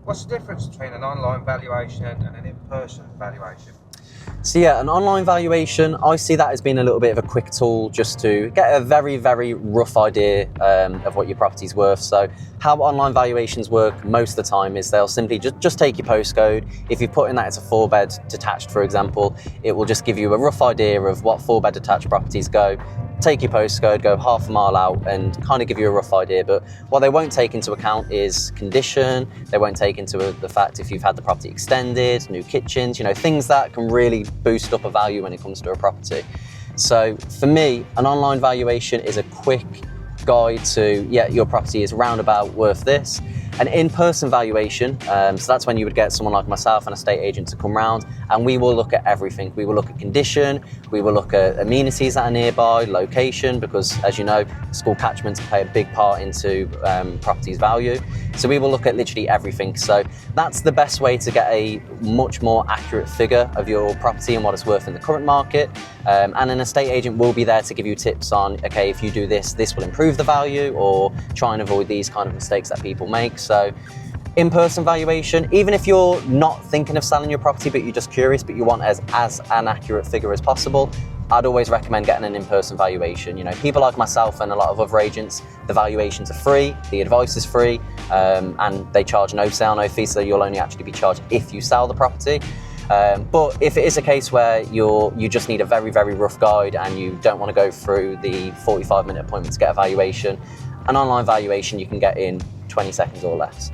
What's the difference between an online valuation and an in-person valuation? So yeah, an online valuation, I see that as being a little bit of a quick tool just to get a very, very rough idea of what your property's worth. So how online valuations work most of the time is they'll simply just take your postcode. If you put in that it's a 4-bed detached, for example, it will just give you a rough idea of what 4-bed detached properties go. Take your postcode, go half a mile out and kind of give you a rough idea. But what they won't take into account is condition. They won't take into the fact if you've had the property extended, new kitchens, things that can really boost up a value when it comes to a property. So for me, an online valuation is a quick guide to, yeah, your property is roundabout worth this. An in-person valuation, so that's when you would get someone like myself, an estate agent, to come round, and we will look at everything. We will look at condition, we will look at amenities that are nearby, location, because as you know, school catchments play a big part into property's value. So we will look at literally everything. So that's the best way to get a much more accurate figure of your property and what it's worth in the current market. And an estate agent will be there to give you tips on, okay, if you do this, this will improve the value, or try and avoid these kind of mistakes that people make. So in-person valuation, even if you're not thinking of selling your property, but you're just curious, but you want as an accurate figure as possible, I'd always recommend getting an in-person valuation. People like myself and a lot of other agents, the valuations are free, the advice is free, and they charge no sale, no fee, so you'll only actually be charged if you sell the property. But if it is a case where you just need a very, very rough guide and you don't want to go through the 45-minute appointment to get a valuation, an online valuation you can get in 20 seconds or less.